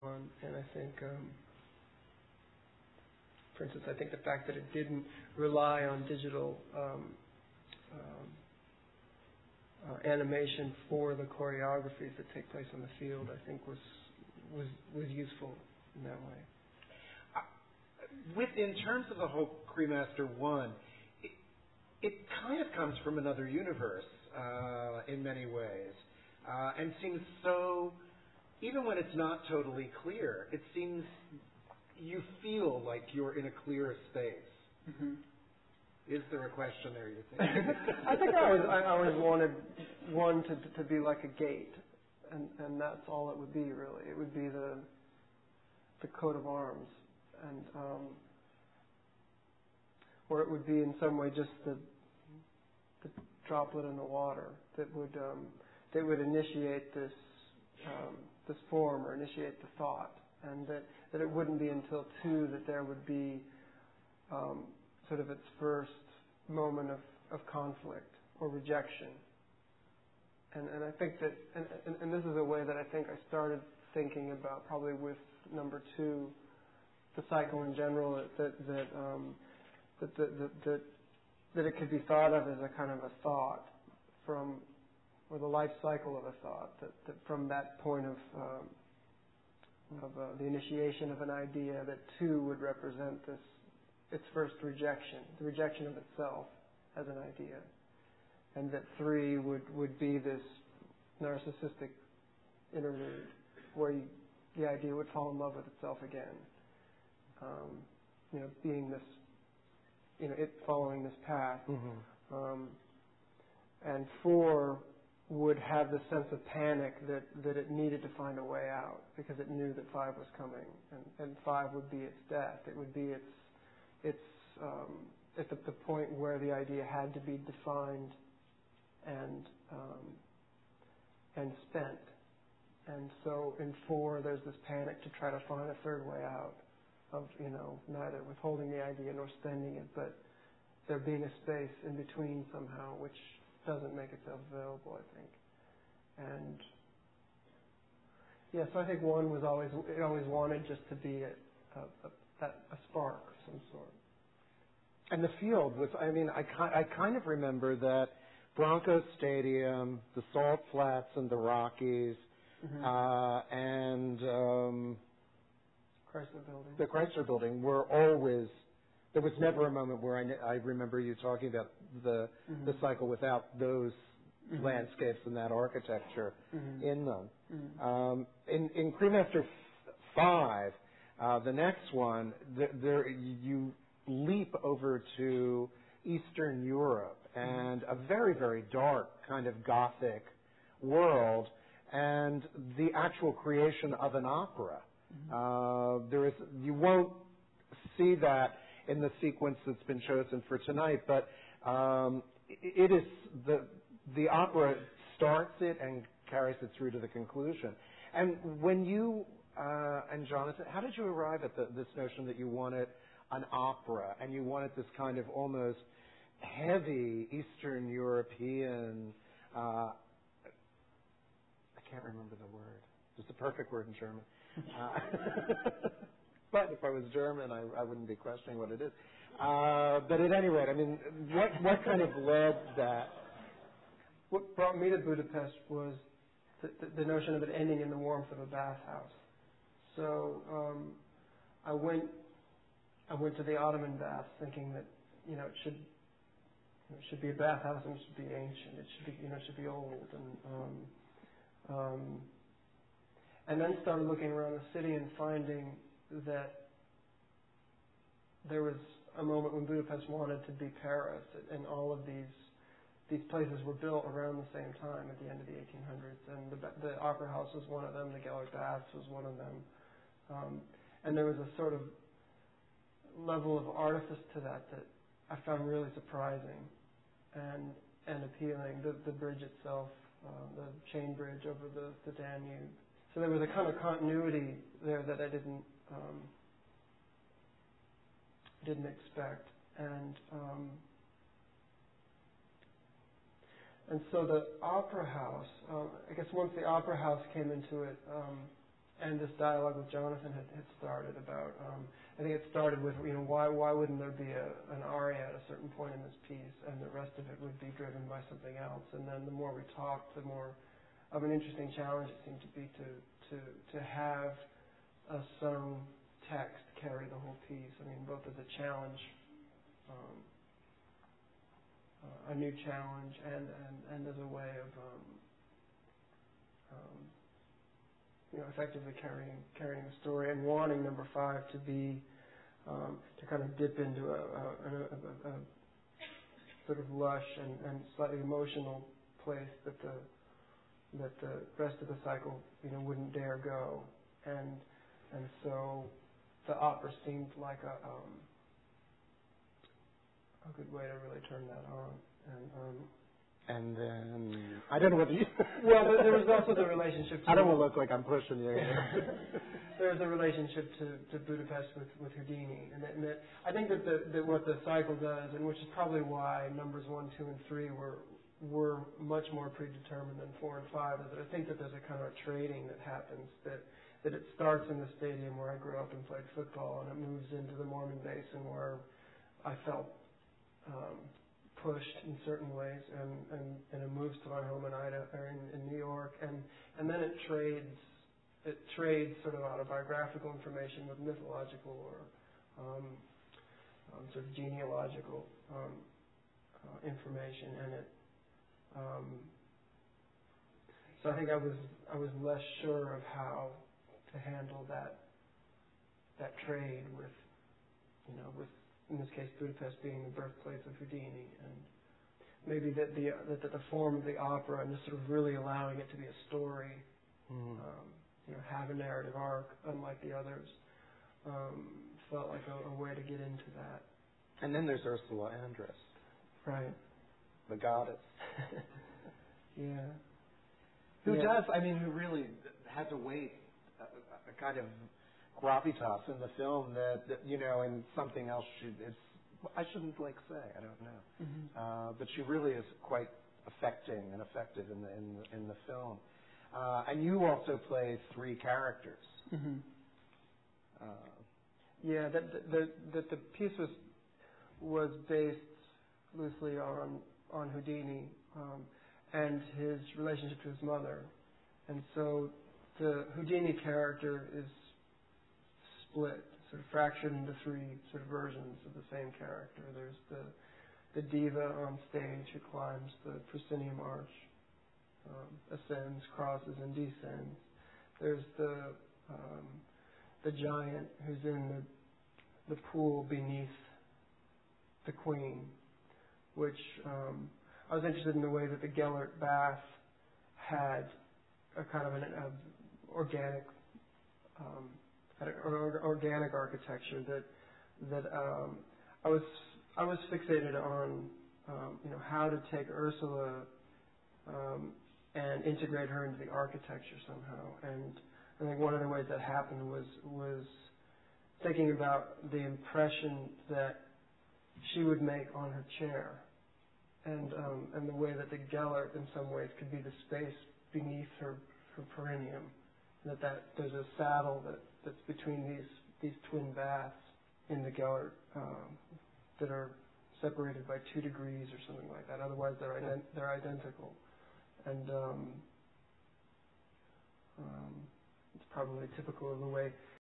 on, and I think, for instance, I think the fact that it didn't rely on digital animation for the choreographies that take place on the field, I think was useful in that way. In terms of the whole Cremaster 1, it kind of comes from another universe in many ways, and seems so. Even when it's not totally clear, it seems you feel like you're in a clear space. Mm-hmm. Is there a question there, you think? I think I always wanted one to be like a gate, and that's all it would be, really. It would be the coat of arms, and or it would be in some way just the droplet in the water that would initiate this form or initiate the thought, and that it wouldn't be until 2 that there would be sort of its first moment of conflict or rejection. And I think that, and this is a way that I think I started thinking about, probably with number 2, the cycle in general, that it could be thought of as a kind of a thought or the life cycle of a thought, that from that point of the initiation of an idea, that 2 would represent its first rejection, the rejection of itself as an idea, and that 3 would be this narcissistic interlude where the idea would fall in love with itself again, being this, it following this path, and 4 would have the sense of panic that it needed to find a way out because it knew that 5 was coming, and 5 would be its death. It would be its at the point where the idea had to be defined and spent. And so in 4, there's this panic to try to find a third way out of neither withholding the idea nor spending it, but there being a space in between somehow, which doesn't make itself available, I think. And so I think 1 was always wanted just to be a spark of some sort. And the field was, I kind of remember that Broncos Stadium, the Salt Flats and the Rockies, and Chrysler Building. The Chrysler Building were always. There was never a moment where I remember you talking about the cycle without those landscapes and that architecture in them. In Cremaster 5, the next one, there you leap over to Eastern Europe and a very, very dark kind of Gothic world, and the actual creation of an opera. You won't see that in the sequence that's been chosen for tonight, but it is the opera starts it and carries it through to the conclusion. And when you and Jonathan, how did you arrive at this notion that you wanted an opera and you wanted this kind of almost heavy Eastern European? I can't remember the word. It's the perfect word in German. But if I was German, I wouldn't be questioning what it is. But at any rate, what kind of led that? What brought me to Budapest was the notion of it ending in the warmth of a bathhouse. So I went to the Ottoman baths thinking that it should be a bathhouse and it should be ancient. It should be old, and then started looking around the city and finding that there was a moment when Budapest wanted to be Paris, and all of these places were built around the same time at the end of the 1800s, and the Opera House was one of them, the Gellert Baths was one of them, and there was a sort of level of artifice to that I found really surprising and appealing. The bridge itself, the chain bridge over the Danube. So there was a kind of continuity there that I didn't expect, and so the Opera House. I guess once the Opera House came into it, and this dialogue with Jonathan had started about. I think it started with why wouldn't there be an aria at a certain point in this piece, and the rest of it would be driven by something else. And then the more we talked, the more of an interesting challenge it seemed to be to have a sung text carry the whole piece. I mean, both as a challenge, a new challenge, and as a way of effectively carrying the story, and wanting number 5 to be to kind of dip into a sort of lush and slightly emotional place that the rest of the cycle wouldn't dare go, and so the opera seemed like a good way to really turn that on. And then I don't know whether you. Well, there was also the relationship. I don't want to look like I'm pushing you. There's a relationship to Budapest with Houdini, and that I think that what the cycle does, and which is probably why numbers 1, 2, and 3 were much more predetermined than 4 and 5, is that I think that there's a kind of trading that happens, that it starts in the stadium where I grew up and played football, and it moves into the Mormon Basin where I felt pushed in certain ways, and it moves to my home in Idaho, or in New York, and then it trades sort of autobiographical information with mythological or sort of genealogical information, and it. So I think I was less sure of how to handle that trade with in this case Budapest being the birthplace of Houdini, and maybe that the form of the opera and just sort of really allowing it to be a story, have a narrative arc unlike the others, felt like a way to get into that. And then there's Ursula Andress, right? The goddess. Yeah. Who really has a weight, a kind of gravitas in the film that and something else I shouldn't say, I don't know. Mm-hmm. But she really is quite affecting and effective in the film. And you also play 3 characters. Mm-hmm. Yeah, that the piece was based loosely on Houdini and his relationship to his mother, and so the Houdini character is split, sort of fractured into 3 sort of versions of the same character. There's the diva on stage who climbs the proscenium arch, ascends, crosses, and descends. There's the giant who's in the pool beneath the queen, which I was interested in the way that the Gellert bath had a kind of an organic architecture that I was fixated on how to take Ursula and integrate her into the architecture somehow, and I think one of the ways that happened was thinking about the impression that she would make on her chair, and the way that the Gellert in some ways could be the space beneath her perineum, that there's a saddle that's between these twin baths in the Gellert that are separated by 2 degrees or something like that. Otherwise, they're identical, and it's probably typical of the way